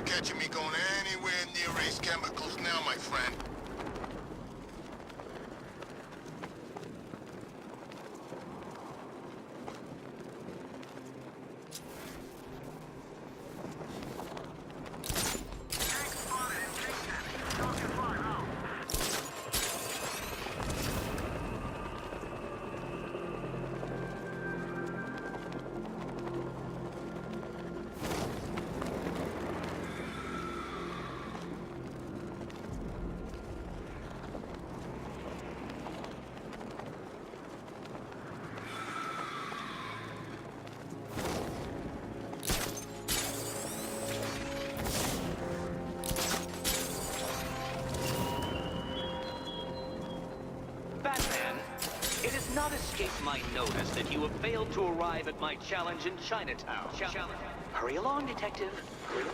catching me going anywhere near Ace Chemicals now, my friend. Not escape my notice that you have failed to arrive at my challenge in Chinatown. Hurry along, detective.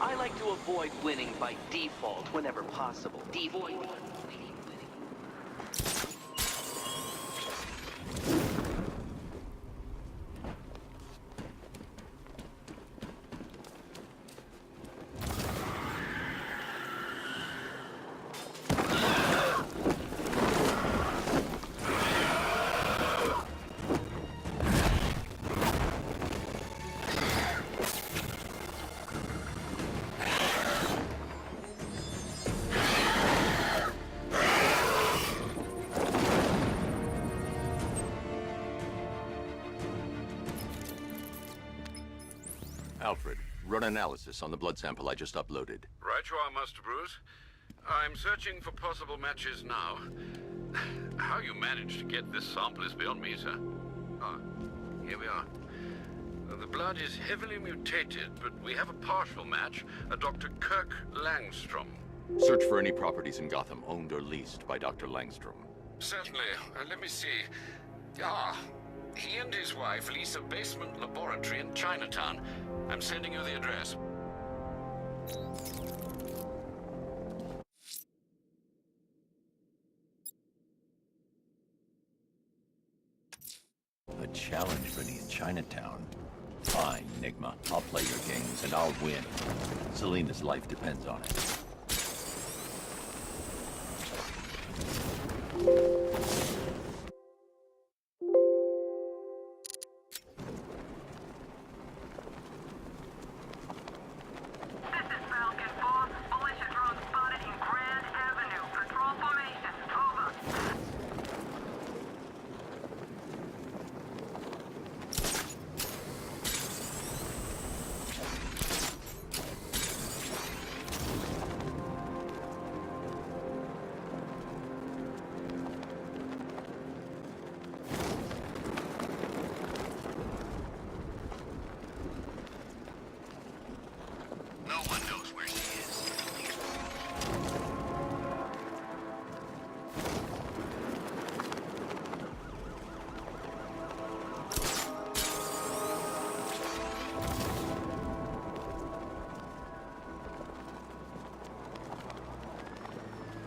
I like to avoid winning by default whenever possible. Alfred, run analysis on the blood sample I just uploaded. Right you are, Master Bruce. I'm searching for possible matches now. How you managed to get this sample is beyond me, sir. Ah, here we are. The blood is heavily mutated, but we have a partial match, a Dr. Kirk Langstrom. Search for any properties in Gotham owned or leased by Dr. Langstrom. Certainly. Let me see. Ah, he and his wife lease a basement laboratory in Chinatown. I'm sending you the address. A challenge beneath Chinatown. Fine, Enigma. I'll play your games and I'll win. Selena's life depends on it.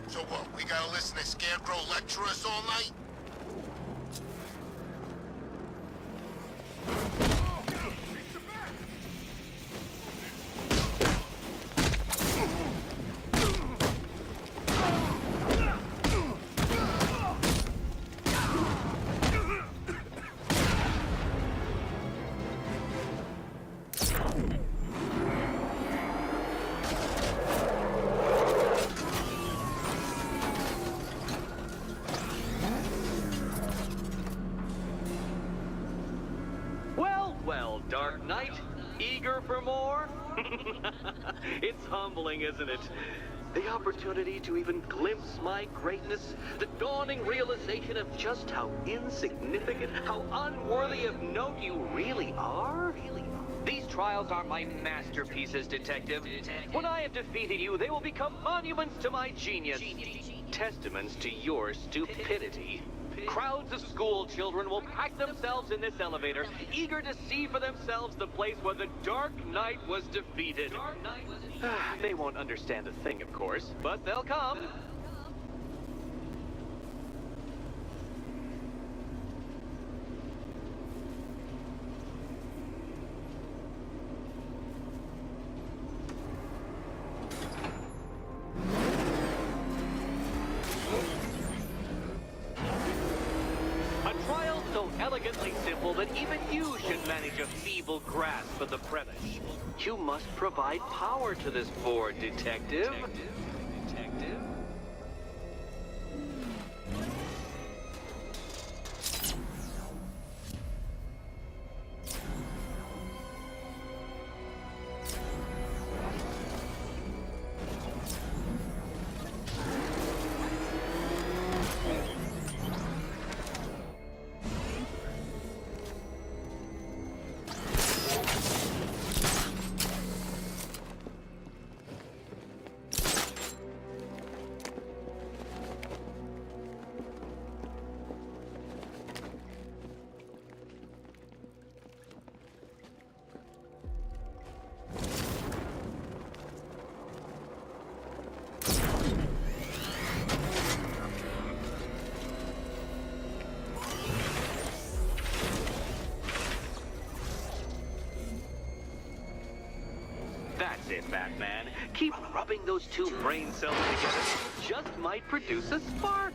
So what, we gotta listen to Scarecrow lecture us all night? Well, Dark Knight, eager for more? It's humbling, isn't it? The opportunity to even glimpse my greatness, the dawning realization of just how insignificant, how unworthy of note you really are. These trials are my masterpieces, Detective. When I have defeated you, they will become monuments to my genius, testaments to your stupidity. Crowds of school children will pack themselves in this elevator, eager to see for themselves the place where the Dark Knight was defeated. They won't understand a thing, of course, but they'll come. Even you should manage a feeble grasp of the premise. You must provide power to this board, Detective. Detective? That's it, Batman. Keep rubbing those two brain cells together. Just might produce a spark.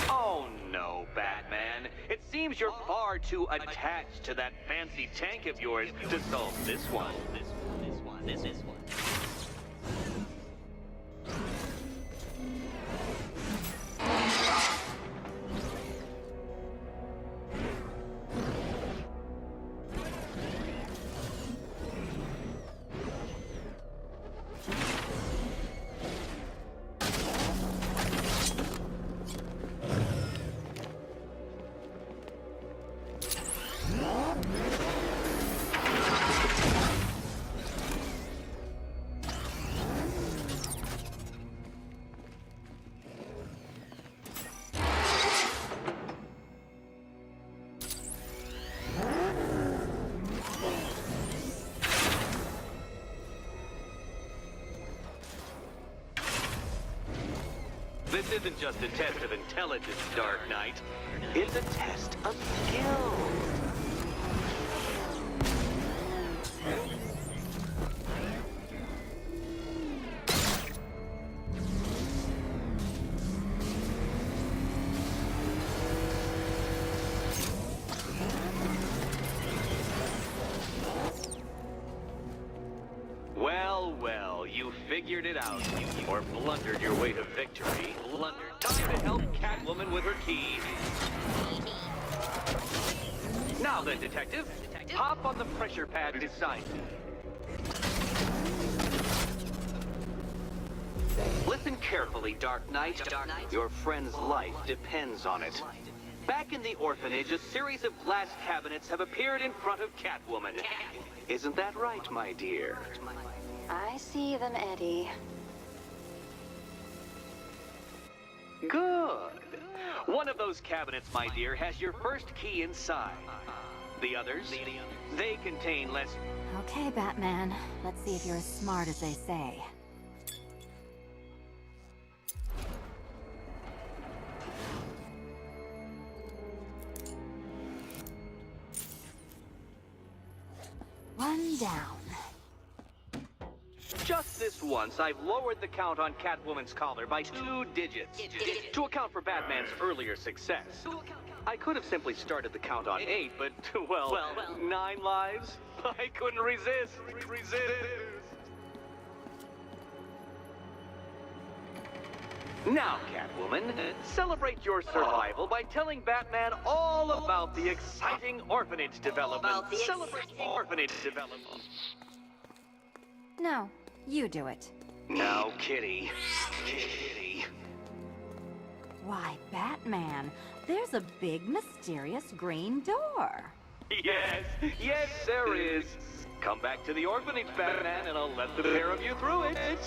Oh no, Batman. It seems you're far too attached to that fancy tank of yours to solve this one. This one. This isn't just a test of intelligence, Dark Knight. It's a test of skill. Well, you figured it out. Or blundered your way to victory. Time to help Catwoman with her key. Now then, Detective, hop on the pressure pad beside me. Listen carefully, Dark Knight. Your friend's life depends on it. Back in the orphanage, a series of glass cabinets have appeared in front of Catwoman. Isn't that right, my dear? I see them, Eddie. Good. One of those cabinets, my dear, has your first key inside. The others, they contain less... Okay, Batman. Let's see if you're as smart as they say. One down. Just this once, I've lowered the count on Catwoman's collar by 2 digits to account for Batman's earlier success. I could have simply started the count on 8, but, well, 9 lives? I couldn't resist. Now, Catwoman, celebrate your survival by telling Batman all about the exciting orphanage development. Celebrate orphanage development. No, you do it. Now, Kitty. Kitty. Why, Batman, there's a big, mysterious green door. Yes, there is. Come back to the orphanage, Batman, and I'll let the pair of you through it.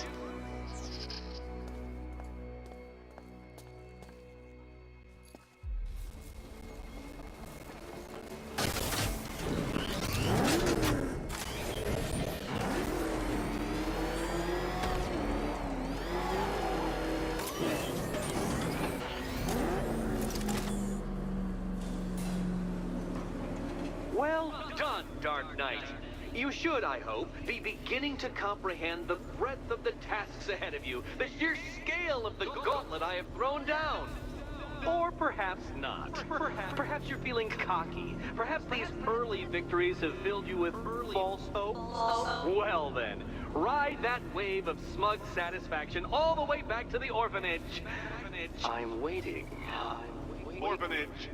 Dark Knight. You should, I hope, be beginning to comprehend the breadth of the tasks ahead of you, the sheer scale of the gauntlet I have thrown down. Or perhaps not. Perhaps you're feeling cocky. Perhaps these early victories have filled you with false hope. Well then, ride that wave of smug satisfaction all the way back to the orphanage. I'm waiting. Orphanage.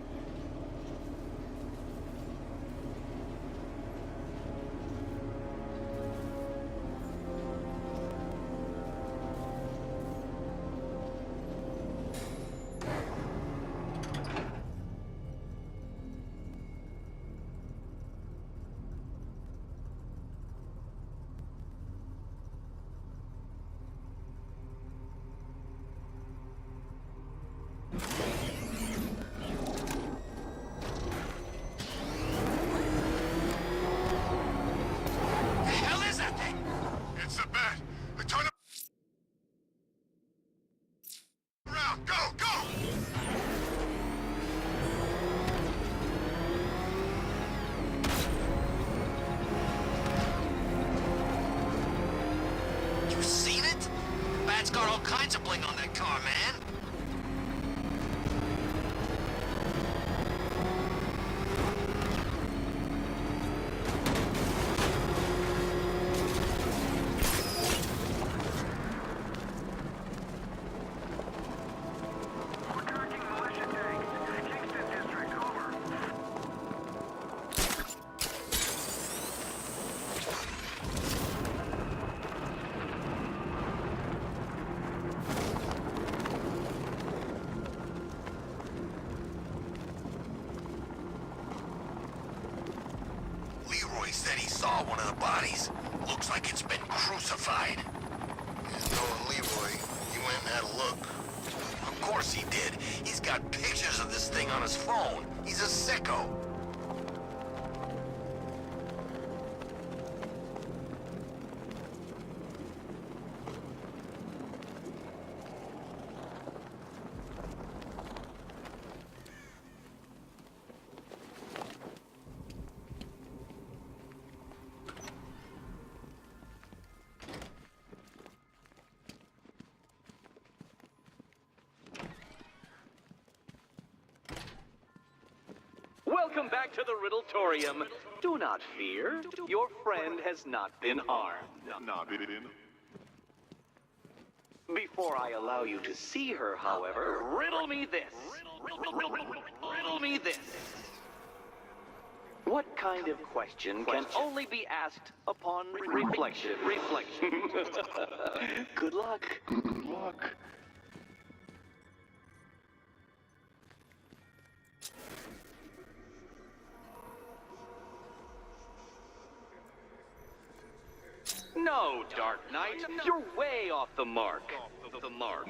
It's got all kinds of bling on that car, man. Said he saw one of the bodies. Looks like it's been crucified. And knowing Leroy, he went and had a look. Of course he did. He's got pictures of this thing on his phone. He's a sicko. Welcome back to the Riddletorium. Do not fear. Your friend has not been harmed. Before I allow you to see her, however, riddle me this. Riddle me this. What kind of question can only be asked upon reflection? Good luck. Good luck. No, Dark Knight, you're way off the mark. The mark.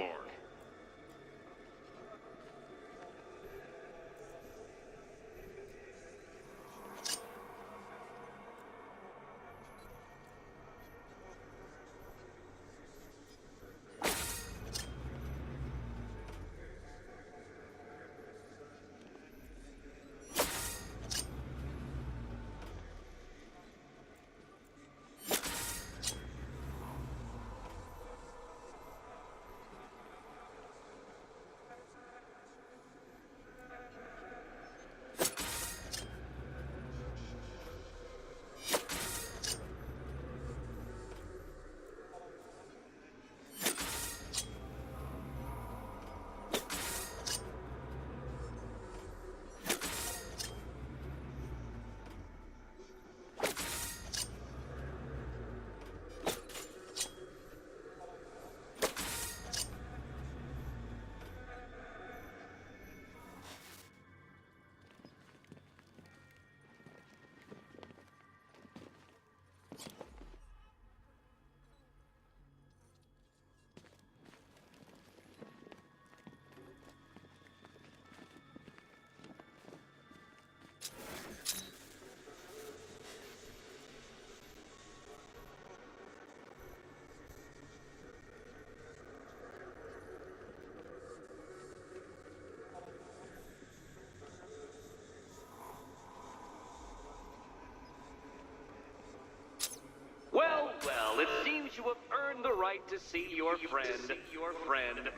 you have earned the right to see your friend.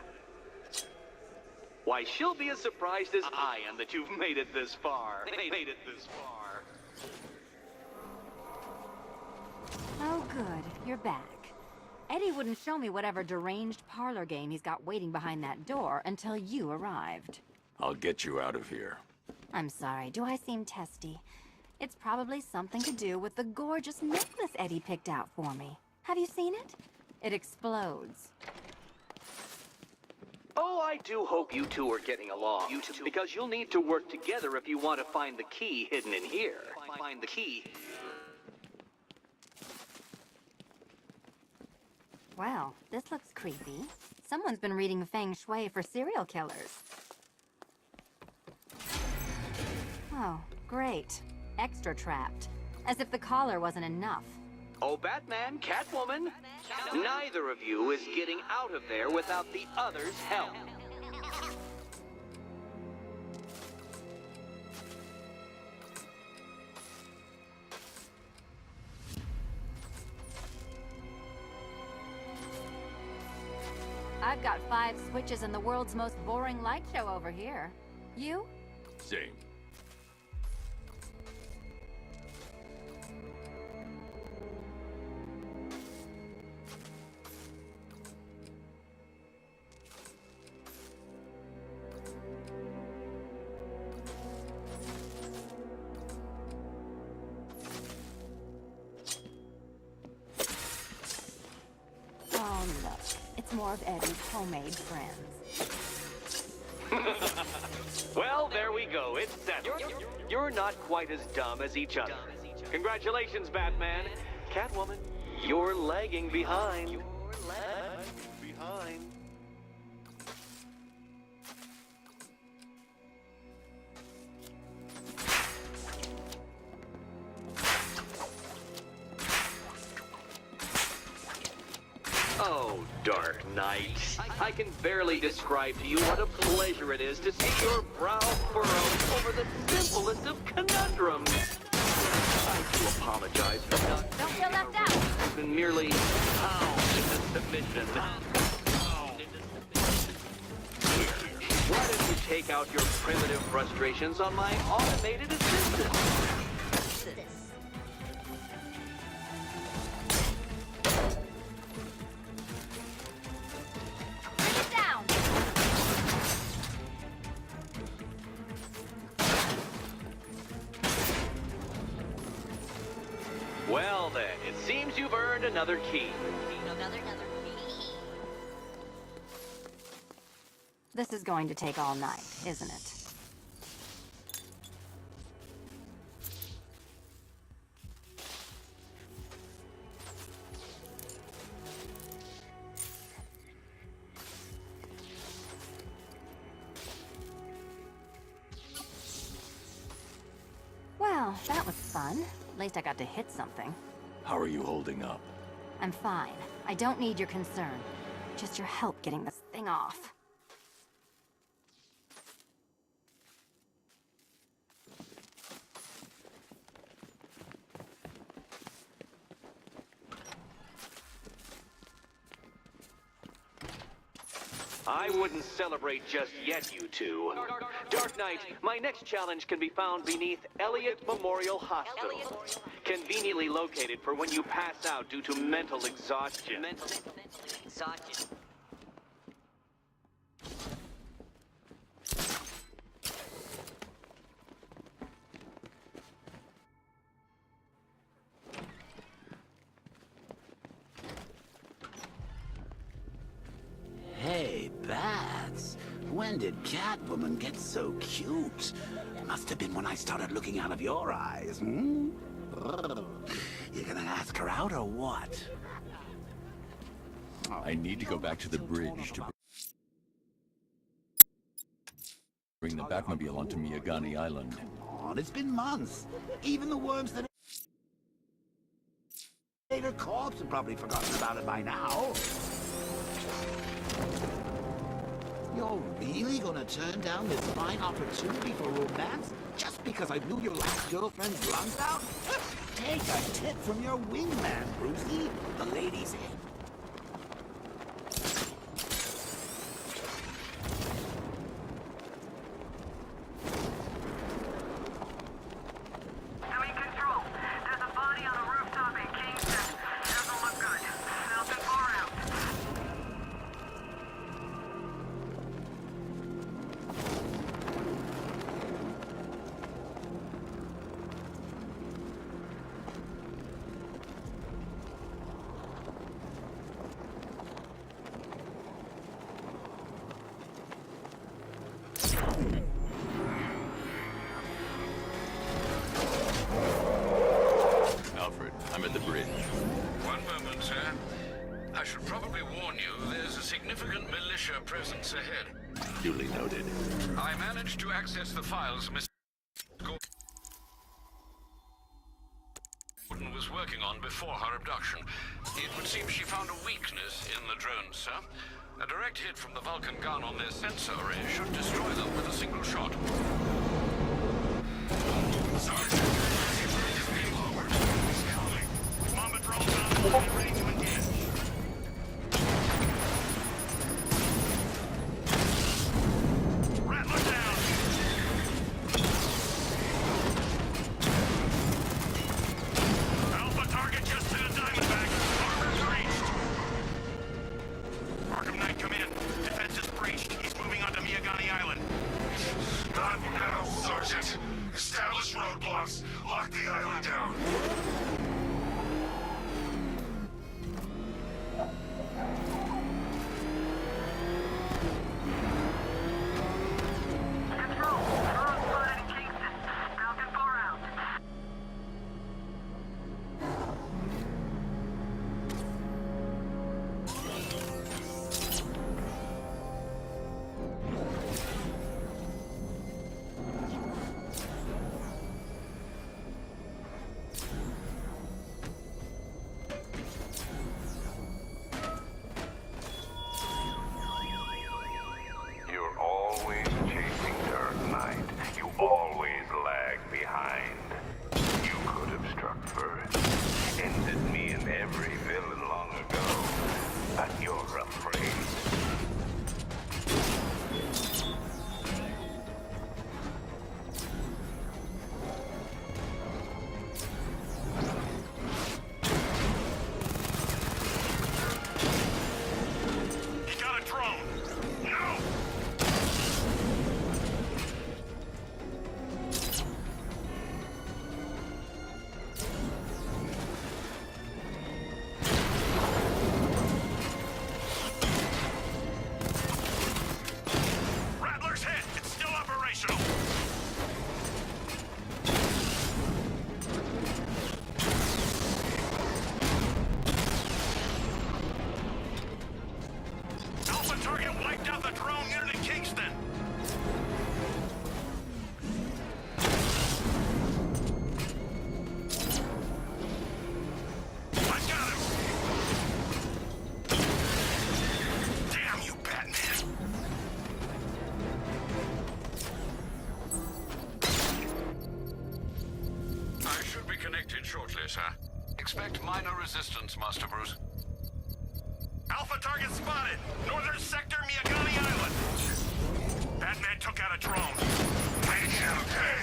Why, she'll be as surprised as I am that you've made it this far. Oh, good. You're back. Eddie wouldn't show me whatever deranged parlor game he's got waiting behind that door until you arrived. I'll get you out of here. I'm sorry, do I seem testy? It's probably something to do with the gorgeous necklace Eddie picked out for me. Have you seen it? It explodes. Oh, I do hope you two are getting along. Because you'll need to work together if you want to find the key hidden in here. Find the key. Well, this looks creepy. Someone's been reading Feng Shui for serial killers. Oh, great. Extra trapped. As if the collar wasn't enough. Oh, Batman, Catwoman, neither of you is getting out of there without the other's help. I've got 5 switches in the world's most boring light show over here. You? Same. Oh, look. It's more of Eddie's homemade friends. Well, there we go. It's settled. You're not quite as dumb as each other. Congratulations, Batman. Catwoman, you're lagging behind. Oh, Dark Knight. I can barely describe to you what a pleasure it is to see your brow furrow over the simplest of conundrums. I do apologize for not Don't feel left out! been merely pounded into submission. Why don't you take out your primitive frustrations on my automated assistant? Bring it down! Well then, it seems you've earned another key. This is going to take all night, isn't it? Well, that was fun. At least I got to hit something. How are you holding up? I'm fine. I don't need your concern. Just your help getting this thing off. I wouldn't celebrate just yet, you two. Dark Knight, my next challenge can be found beneath Elliott Memorial Hospital. Conveniently located for when you pass out due to mental exhaustion. Hey, Bats. When did Catwoman get so cute? Must have been when I started looking out of your eyes, hmm? You gonna ask her out or what? I need to go back to the bridge to bring the Batmobile onto Miyagani Island. It's been months. Even the worms that ate her corpse have probably forgotten about it by now. You're really gonna turn down this fine opportunity for romance just because I blew your last girlfriend's lungs out? Take a tip from your wingman, Brucey. The ladies the bridge. One moment, sir. I should probably warn you, there's a significant militia presence ahead. Duly noted. I managed to access the files Miss Gordon was working on before her abduction. It would seem she found a weakness in the drones, sir. A direct hit from the Vulcan gun on their sensor array should destroy them with a single shot. Sergeant, is being lowered. He's coming. Mamba drones on, ready to engage. Rattler down. Alpha target just hit a Diamondback. Armor's reached. Arkham Knight, come in. Defense is breached. He's moving onto Miyagani Island. Not now, Sergeant. Establish roadblocks. Lock the island down. Control, drone spotted in Kingston. Falcon 4 out. You're always chasing Dark Knight. You always lag behind. You could have struck first. Ended me and every villain long ago. But you're afraid. He got a drone. No! Rattler's hit. It's still operational. Alpha target wiped out the drone unit in Kingston. I got him. Damn you, Batman. I should be connected shortly, sir. Expect minor resistance, Master Bruce. Alpha target spotted. Northern sector, Miyagani Island. Batman took out a drone. Take him, okay.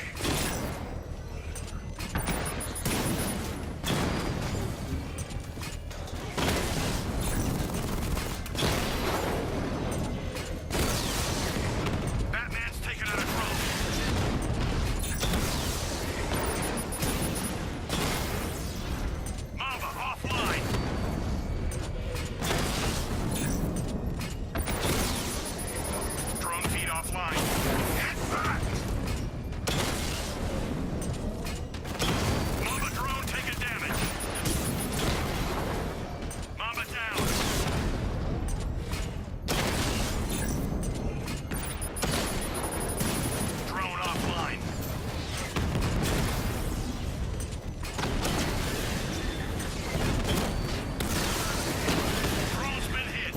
Batman's taken out a drone. Mamba offline. Drone feed offline. Get back! Mamba drone taking damage. Mamba down. Drone offline. Drone's been hit.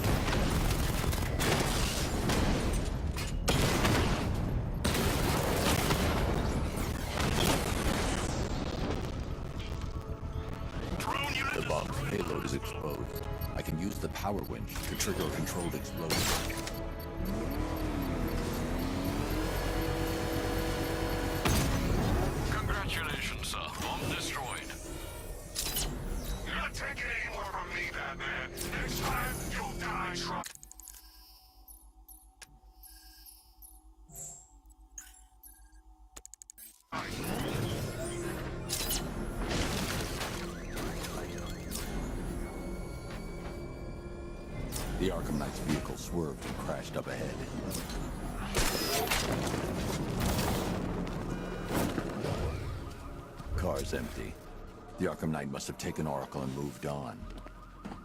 Drone unit. The bomb's payload is exposed. I can use the power winch to trigger a controlled explosion. Congratulations, sir. Bomb destroyed. You're not taking any more from me, Batman. Next time, you'll die trying. The Arkham Knight's vehicle swerved and crashed up ahead. Car's empty. The Arkham Knight must have taken Oracle and moved on.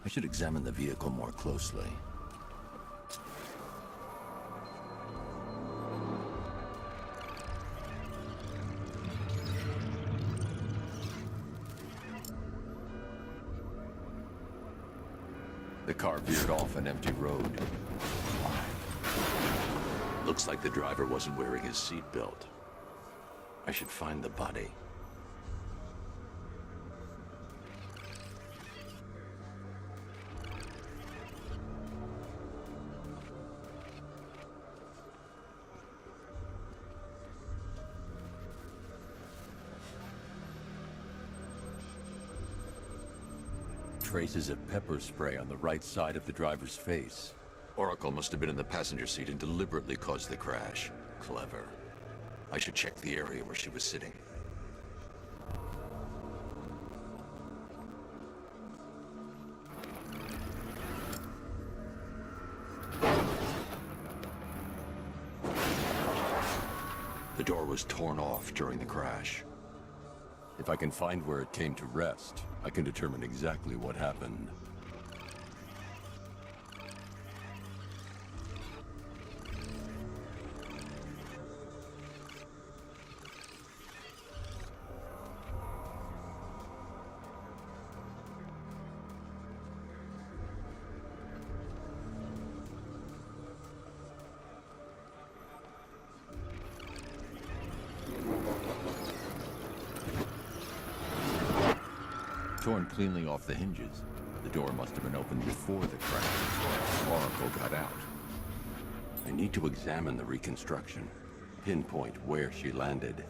I should examine the vehicle more closely. The car veered off an empty road. Looks like the driver wasn't wearing his seatbelt. I should find the body. Traces of pepper spray on the right side of the driver's face. Oracle must have been in the passenger seat and deliberately caused the crash. Clever. I should check the area where she was sitting. The door was torn off during the crash. If I can find where it came to rest, I can determine exactly what happened. Torn cleanly off the hinges. The door must have been opened before the crash. Oracle got out. I need to examine the reconstruction, pinpoint where she landed.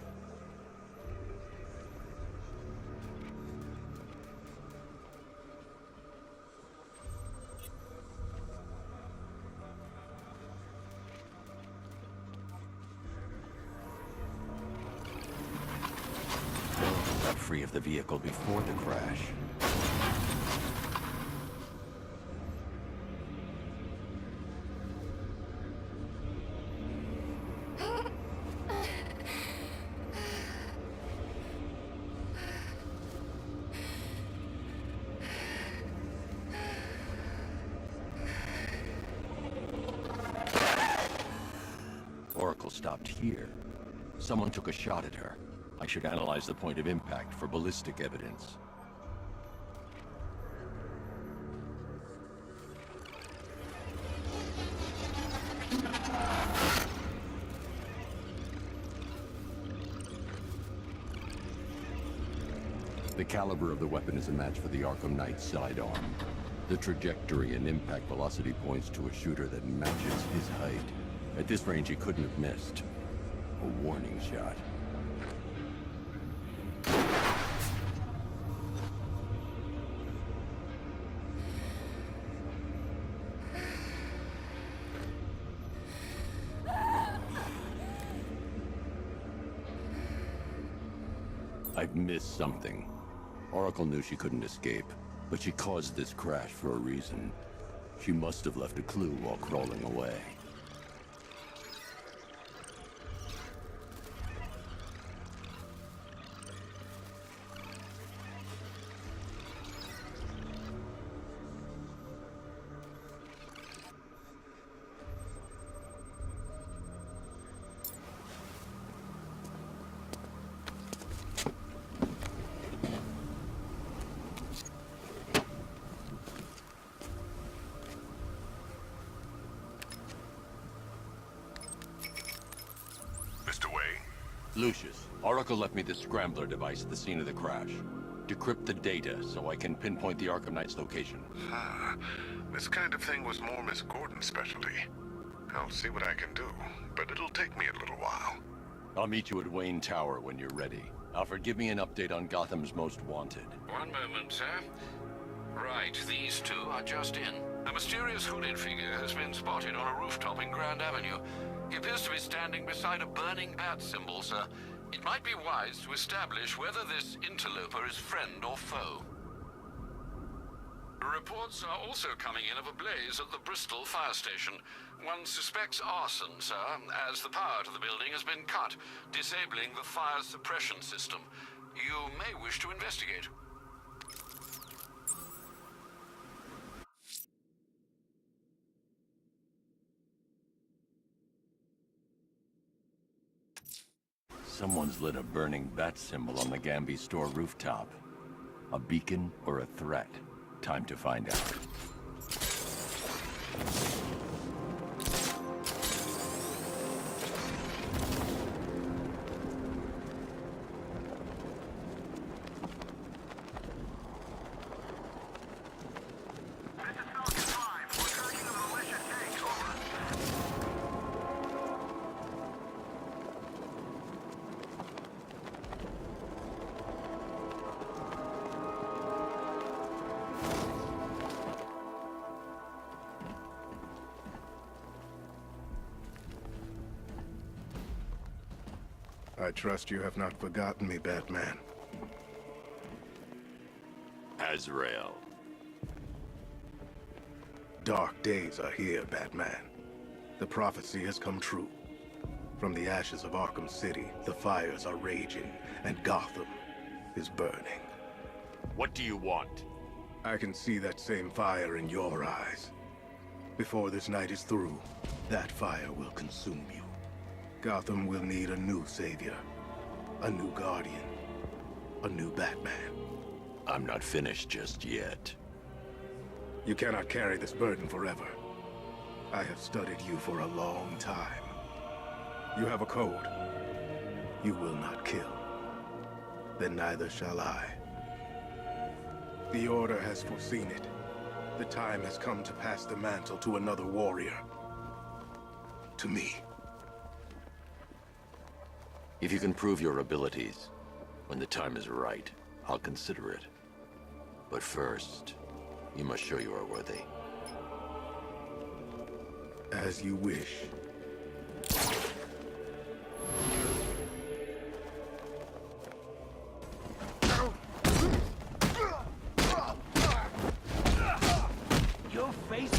Got free of the vehicle before the crash. Oracle stopped here. Someone took a shot at her. I should analyze the point of impact for ballistic evidence. The caliber of the weapon is a match for the Arkham Knight's sidearm. The trajectory and impact velocity points to a shooter that matches his height. At this range, he couldn't have missed. A warning shot. I've missed something. Oracle knew she couldn't escape, but she caused this crash for a reason. She must have left a clue while crawling away. Lucius, Oracle left me the scrambler device at the scene of the crash. Decrypt the data so I can pinpoint the Arkham Knight's location. This kind of thing was more Miss Gordon's specialty. I'll see what I can do, but it'll take me a little while. I'll meet you at Wayne Tower when you're ready. Alfred, give me an update on Gotham's Most Wanted. One moment, sir. Right, these two are just in. A mysterious hooded figure has been spotted on a rooftop in Grand Avenue. He appears to be standing beside a burning bat symbol, sir. It might be wise to establish whether this interloper is friend or foe. Reports are also coming in of a blaze at the Bristol fire station. One suspects arson, sir, as the power to the building has been cut, disabling the fire suppression system. You may wish to investigate. Someone's lit a burning bat symbol on the Gambi store rooftop. A beacon or a threat? Time to find out. I trust you have not forgotten me, Batman. Azrael. Dark days are here, Batman. The prophecy has come true. From the ashes of Arkham City, the fires are raging, and Gotham is burning. What do you want? I can see that same fire in your eyes. Before this night is through, that fire will consume you. Gotham will need a new savior, a new guardian, a new Batman. I'm not finished just yet. You cannot carry this burden forever. I have studied you for a long time. You have a code. You will not kill. Then neither shall I. The Order has foreseen it. The time has come to pass the mantle to another warrior. To me. If you can prove your abilities, when the time is right, I'll consider it. But first, you must show you are worthy. As you wish. Your face.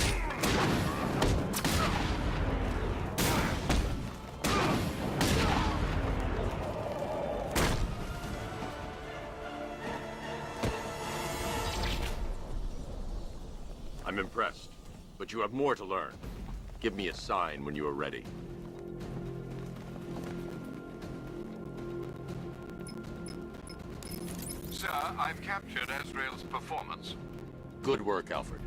I'm impressed, but you have more to learn. Give me a sign when you are ready. Sir, I've captured Azrael's performance. Good work, Alfred.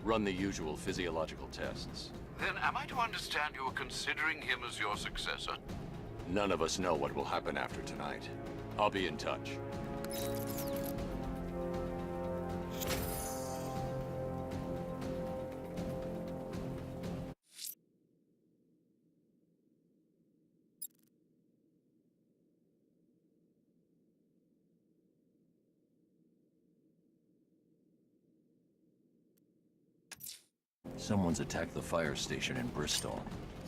Run the usual physiological tests. Then am I to understand you are considering him as your successor? None of us know what will happen after tonight. I'll be in touch. Someone's attacked the fire station in Bristol.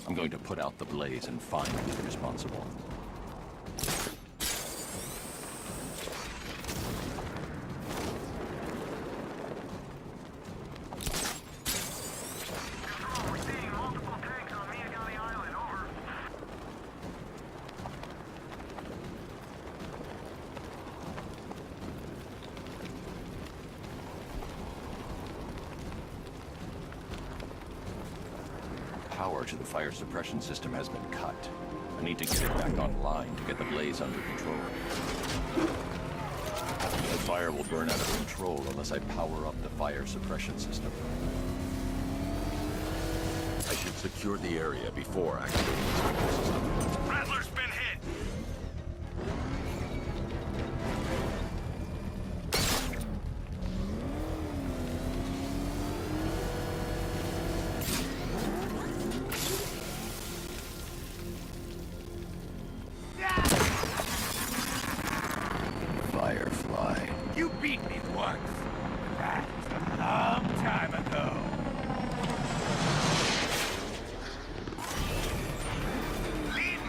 I'm going to put out the blaze and find who's responsible. We're seeing multiple tanks on Miagani Island, over. Power to the fire suppression system has been cut. I need to get it back online to get the blaze under control. The fire will burn out of control unless I power up the fire suppression system. I should secure the area before activating the sprinkler system. Rattler's been hit! Firefly. You beat me once. That was a long time ago. Leave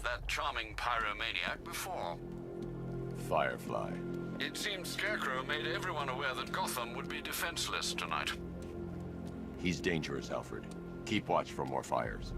that charming pyromaniac before. Firefly. It seems Scarecrow made everyone aware that Gotham would be defenseless tonight. He's dangerous, Alfred. Keep watch for more fires.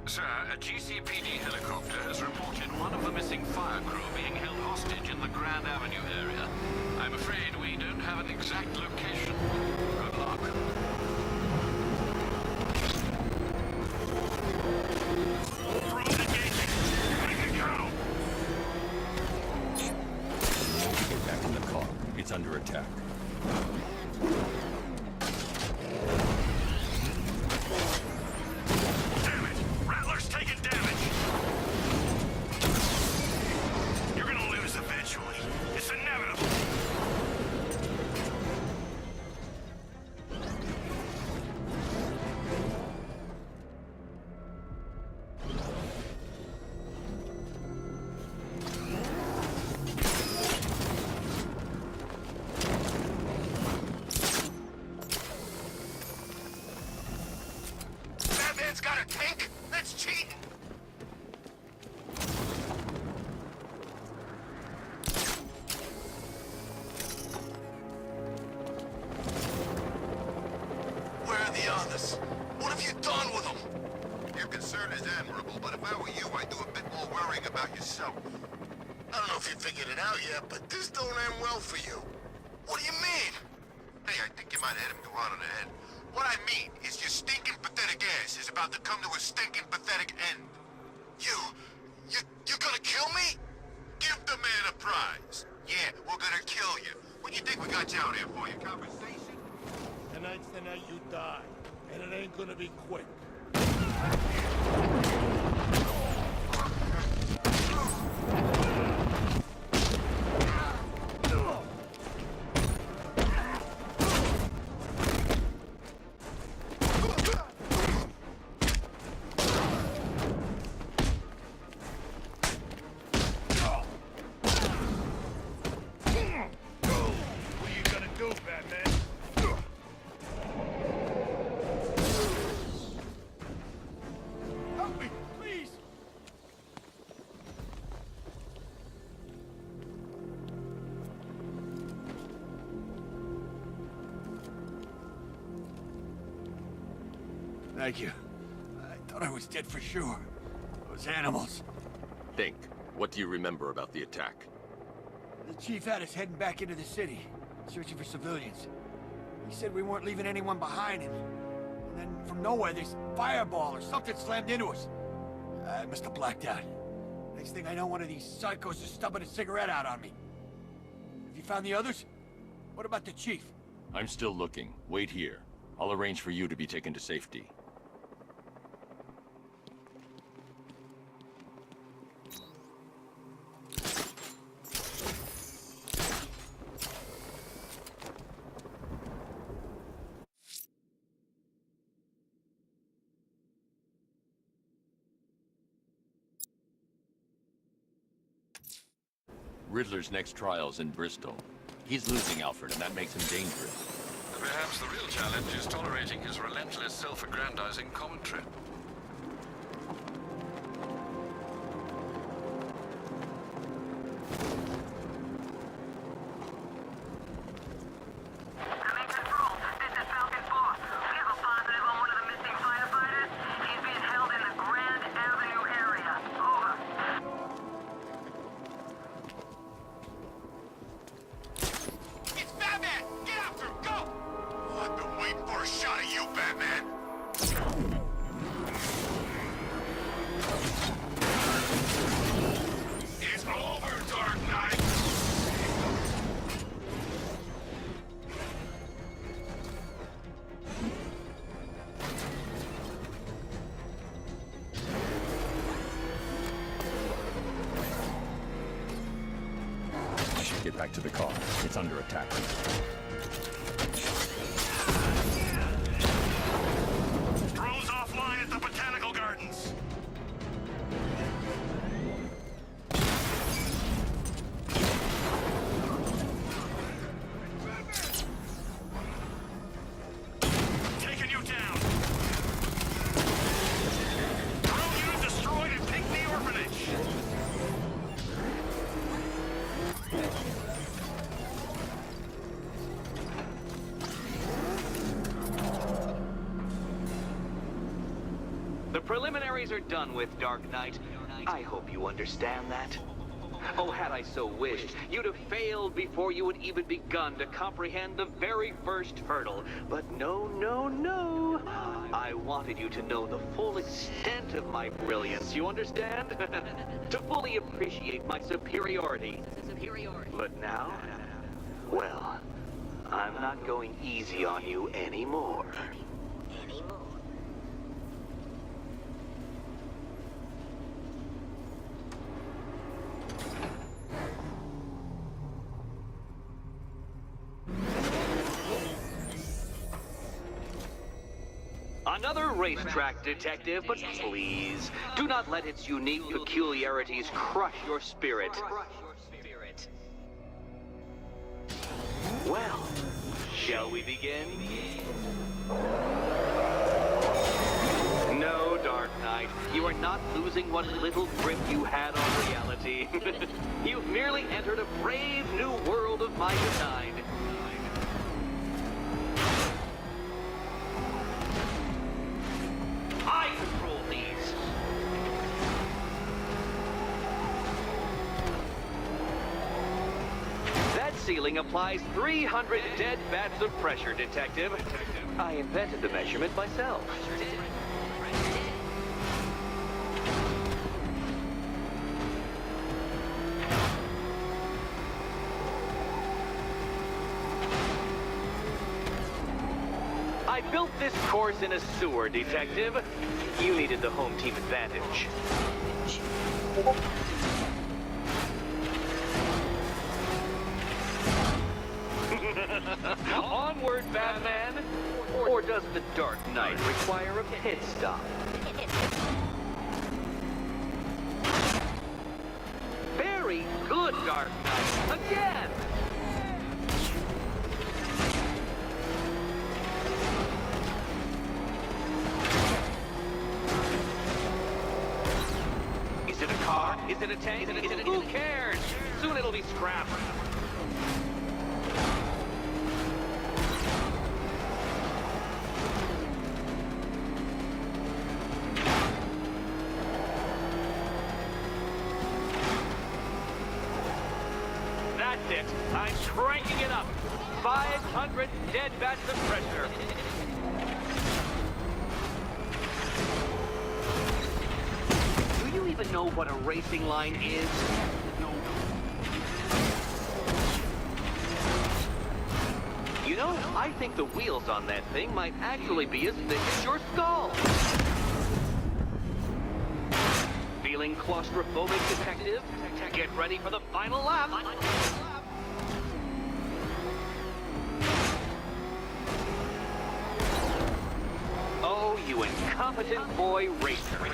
Sir, a GCPD helicopter has reported one of the missing fire crew being held hostage in the Grand Avenue area. I'm afraid we don't have an exact location. Good luck. Drones engaging. Ready to go. Get back in the car. It's under attack. Taking damage. You're gonna lose eventually. It's inevitable. Batman's got a tank? That's cheating. Where are the others? What have you done with them? Your concern is admirable, but if I were you, I'd do a bit more worrying about yourself. I don't know if you figured it out yet, but this don't end well for you. What do you mean? Hey, I think you might have hit him too hard on the head. What I mean is your stinking pathetic ass is about to come to a stinking pathetic end. You gonna kill me? Give the man a prize. Yeah, we're gonna kill you. What do you think we got you out here for? Your conversation? Tonight's the night you die, and it ain't gonna be quick. What are you gonna do, Batman? Help me, please! Thank you. I thought I was dead for sure. Those animals. Think. What do you remember about the attack? The chief had us heading back into the city, searching for civilians. He said we weren't leaving anyone behind, and then from nowhere, this fireball or something slammed into us. I must have blacked out. Next thing I know, one of these psychos is stubbing a cigarette out on me. Have you found the others? What about the chief? I'm still looking. Wait here. I'll arrange for you to be taken to safety. Riddler's next trial's in Bristol. He's losing Alfred, and that makes him dangerous. Perhaps the real challenge is tolerating his relentless self-aggrandizing commentary. It's over, Dark Knight! Get back to the car. It's under attack. Drone's offline at the Botanical Gardens. Taking you down. Drone unit destroyed at Pinckney Orphanage. The preliminaries are done with, Dark Knight. I hope you understand that. Oh, had I so wished, you'd have failed before you had even begun to comprehend the very first hurdle. But no, no, no. I wanted you to know the full extent of my brilliance, you understand? To fully appreciate my superiority. But now, well, I'm not going easy on you anymore. Another racetrack, detective, but please, do not let its unique peculiarities crush your spirit. Well, shall we begin? No, Dark Knight, you are not losing what little grip you had on reality. You've merely entered a brave new world of my design. I control these. That ceiling applies 300 dead bats of pressure, Detective. I invented the measurement myself. I built this course in a sewer, Detective. You needed the home team advantage. Onward, Batman! Or does the Dark Knight require a pit stop? Very good, Dark Knight. Again! Is it a car? Is it a tank? Who cares? Soon it'll be scrapped. That's it. I'm cranking it up. 500 dead bats of pressure. Do you even know what a racing line is? No. You know, I think the wheels on that thing might actually be as thick as your skull. Feeling claustrophobic, Detective? Get ready for the final lap. Oh, you incompetent boy racer.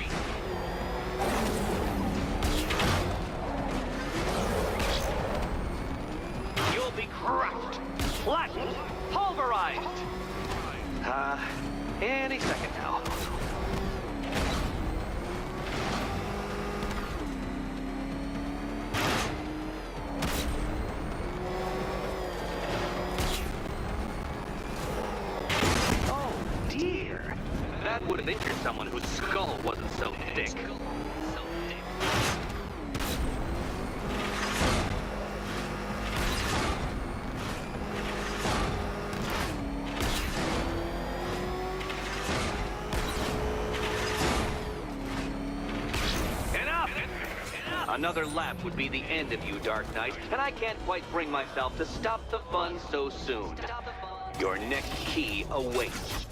You'll be crushed, flattened, pulverized. Any second now. Oh, dear. That would have injured someone whose skull wasn't so thick. Another lap would be the end of you, Dark Knight, and I can't quite bring myself to stop the fun so soon. Your next key awaits.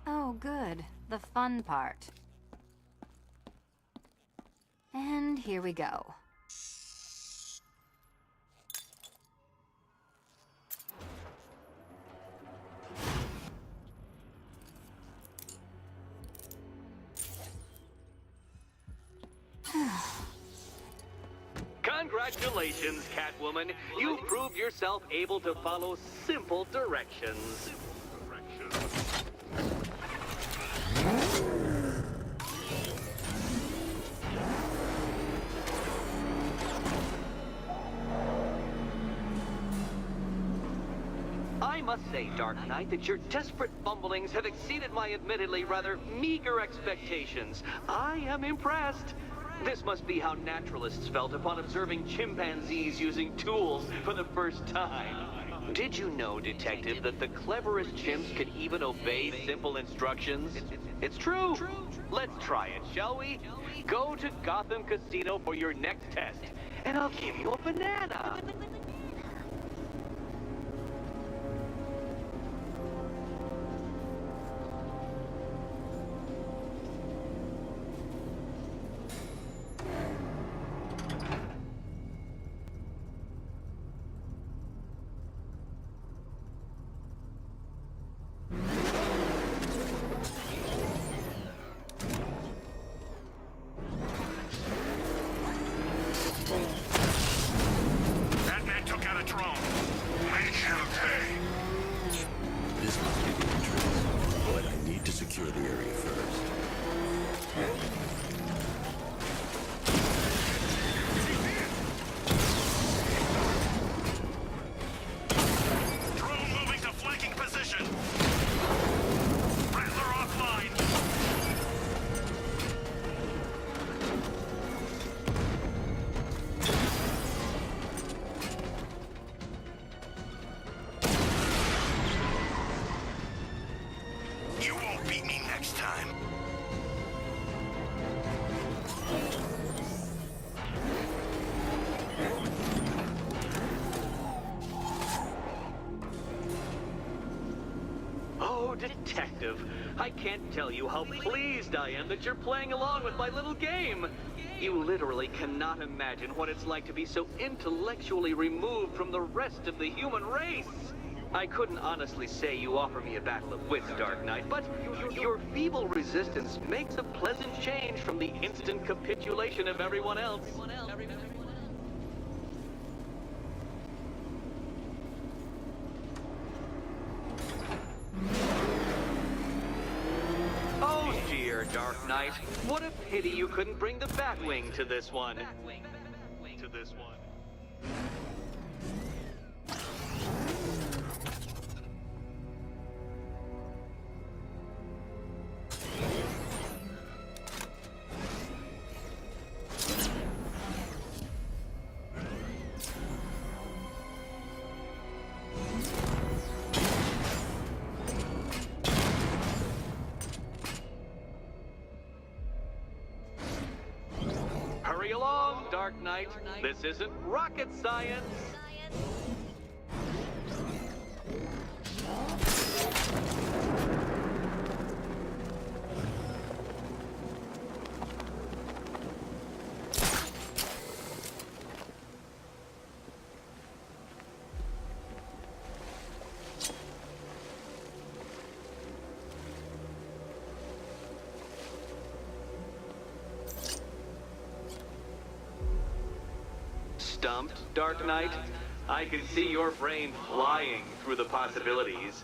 Oh, good. The fun part. And here we go. Congratulations, Catwoman. You proved yourself able to follow simple directions. I must say, Dark Knight, that your desperate fumblings have exceeded my admittedly rather meager expectations. I am impressed. This must be how naturalists felt upon observing chimpanzees using tools for the first time. Did you know, Detective, that the cleverest chimps can even obey simple instructions? It's true. Let's try it, shall we? Go to Gotham Casino for your next test, and I'll give you a banana. That man took out a drone. We shall pay. This must be the entrance, but I need to secure the area first. Drone moving to flanking position. Rattler offline. You won't beat me next time. Oh, Detective, I can't tell you how pleased I am that you're playing along with my little game. You literally cannot imagine what it's like to be so intellectually removed from the rest of the human race. I couldn't honestly say you offer me a battle of wits, Dark Knight, but your feeble resistance makes a pleasant change from the instant capitulation of everyone else. Oh dear, Dark Knight. What a pity you couldn't bring the Batwing to this one. Hurry along, Dark Knight. This isn't rocket science. Stumped, Dark Knight? I can see your brain flying through the possibilities.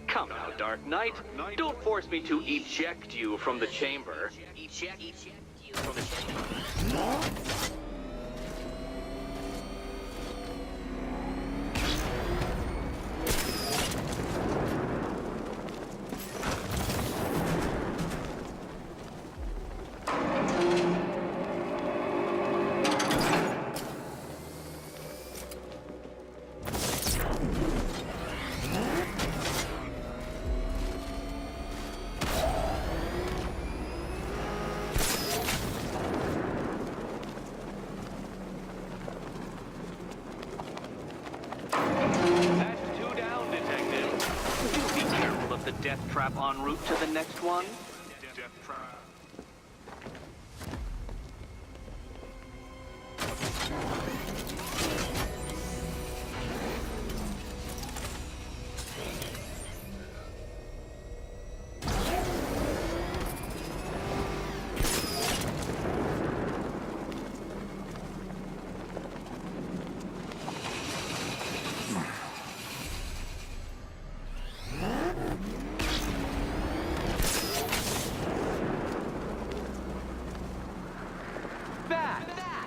Come now, Dark Knight. Don't force me to eject you from the chamber. That's 2 down, Detective. Do be careful of the death trap en route to the next one. Death trap.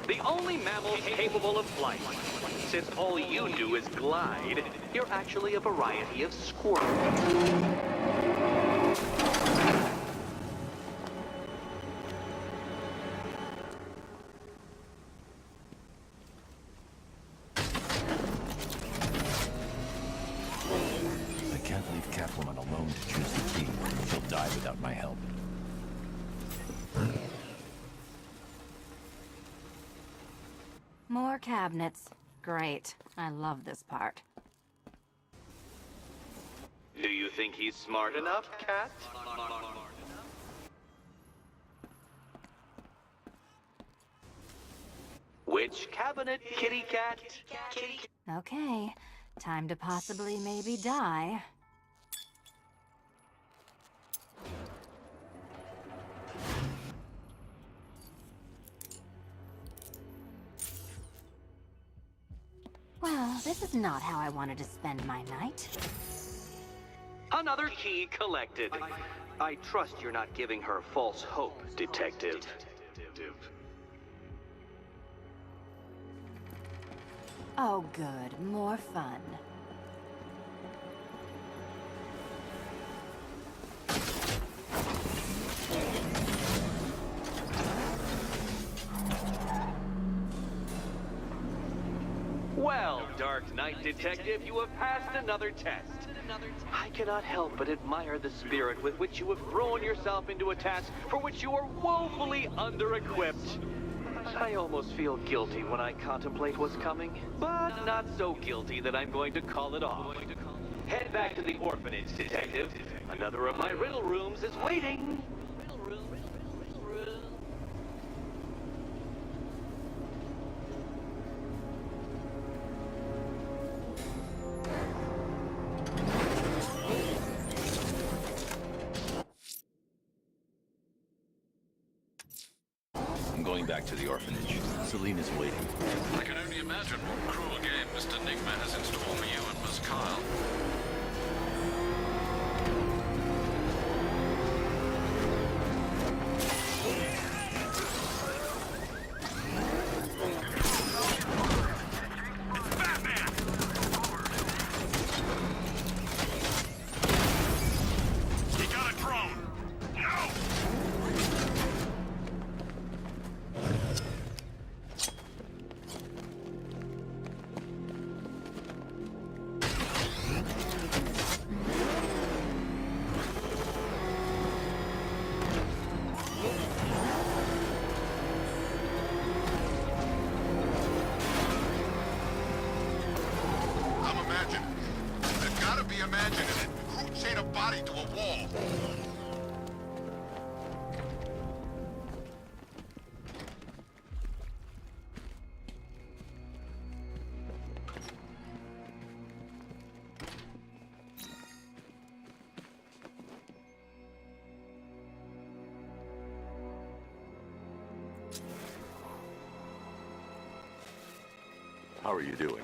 The only mammal capable of flight. Since all you do is glide, you're actually a variety of squirrel. I can't leave Catwoman alone to choose the key. She'll die without my help. More cabinets. Great. I love this part. Do you think he's smart enough, Cat? Which cabinet, kitty cat? Okay. Time to possibly maybe die. Well, this is not how I wanted to spend my night. Another key collected. I trust you're not giving her false hope, Detective. Oh, good. More fun. Well, Dark Knight Detective, you have passed another test. I cannot help but admire the spirit with which you have thrown yourself into a task for which you are woefully under-equipped. I almost feel guilty when I contemplate what's coming, but not so guilty that I'm going to call it off. Head back to the orphanage, Detective. Another of my riddle rooms is waiting. I'm going back to the orphanage. Selena's waiting. I can only imagine what cruel game Mr. Nigma has in store for you and Miss Kyle. I'm imagining. I've gotta be imagining it. Who chained a body to a wall? How are you doing?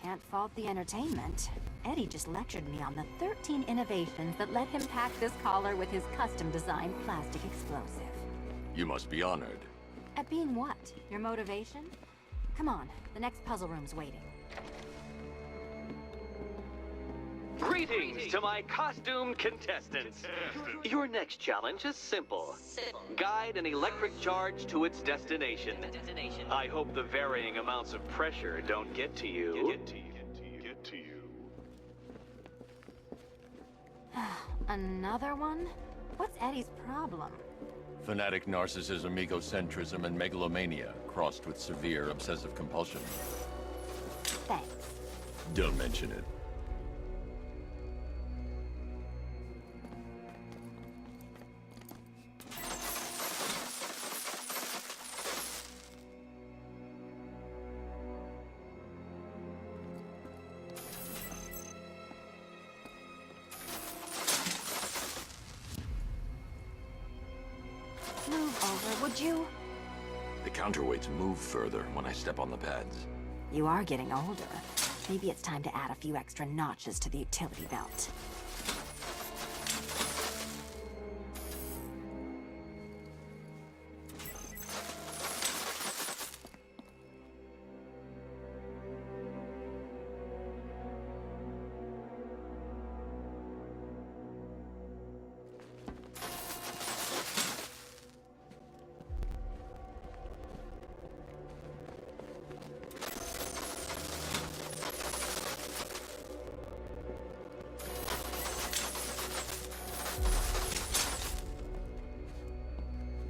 Can't fault the entertainment. Eddie just lectured me on the 13 innovations that let him pack this collar with his custom-designed plastic explosive. You must be honored. At being what? Your motivation? Come on, the next puzzle room's waiting. Greetings to my costumed contestants. Your next challenge is simple. Guide an electric charge to its destination. I hope the varying amounts of pressure don't get to you. Another one? What's Eddie's problem? Fanatic narcissism, egocentrism, and megalomania, crossed with severe obsessive compulsion. Thanks. Don't mention it. Move over, would you? The counterweights move further when I step on the pads. You are getting older. Maybe it's time to add a few extra notches to the utility belt.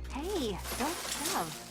Hey, don't shove.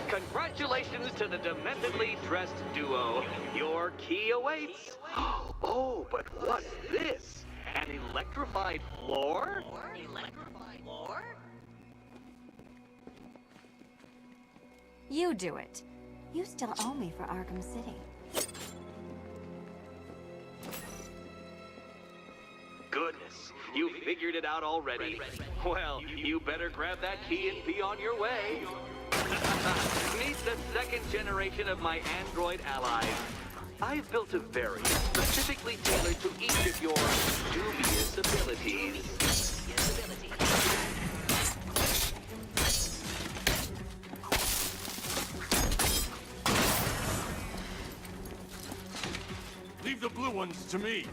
Congratulations to the dementedly dressed duo. Your key awaits. Oh, but what's this? An electrified floor? You do it. You still owe me for Arkham City. Goodness, you figured it out already. Well, you better grab that key and be on your way. Meet the second generation of my android allies. I've built a variant specifically tailored to each of your dubious abilities. Leave the blue ones to me.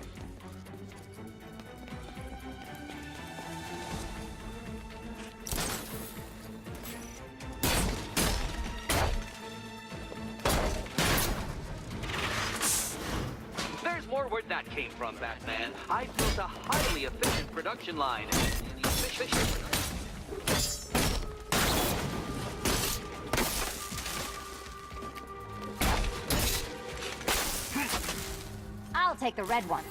There's more where that came from, Batman. I built a highly efficient production line. I'll take the red ones.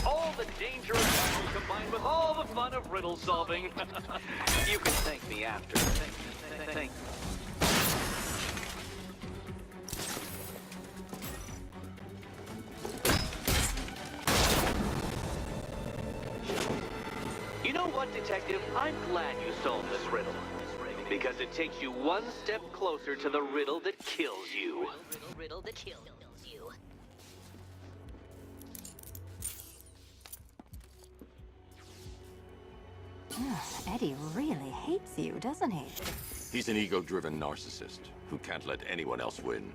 All the danger of battle combined with all the fun of riddle solving. You can thank me after. Thank. You know what, Detective? I'm glad you solved this riddle. Because it takes you one step closer to the riddle that kills you. Riddle that kills you. Eddie really hates you, doesn't he? He's an ego-driven narcissist who can't let anyone else win.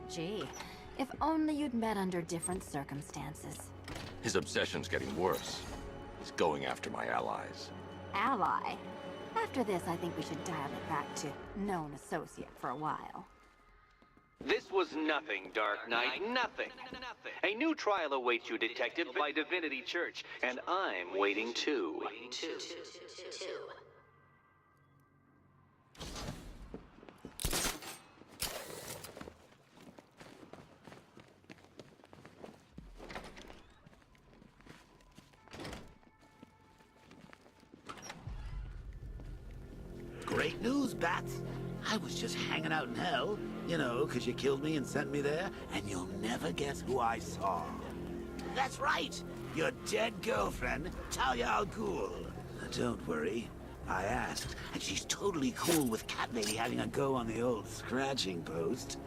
Gee, if only you'd met under different circumstances. His obsession's getting worse. He's going after my allies. Ally? After this, I think we should dial it back to known associate for a while. This was nothing, Dark Knight, nothing. A new trial awaits you, Detective, by Divinity Church, and I'm waiting too. Great news, Bats. I was just hanging out in hell, you know, because you killed me and sent me there, and you'll never guess who I saw. That's right, your dead girlfriend, Talia al Ghul. Don't worry, I asked, and she's totally cool with Cat Lady having a go on the old scratching post.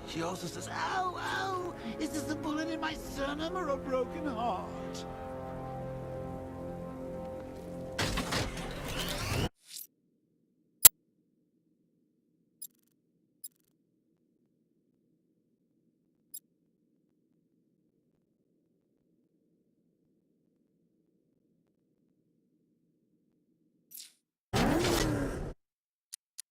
She also says, ow, ow, is this a bullet in my sternum or a broken heart?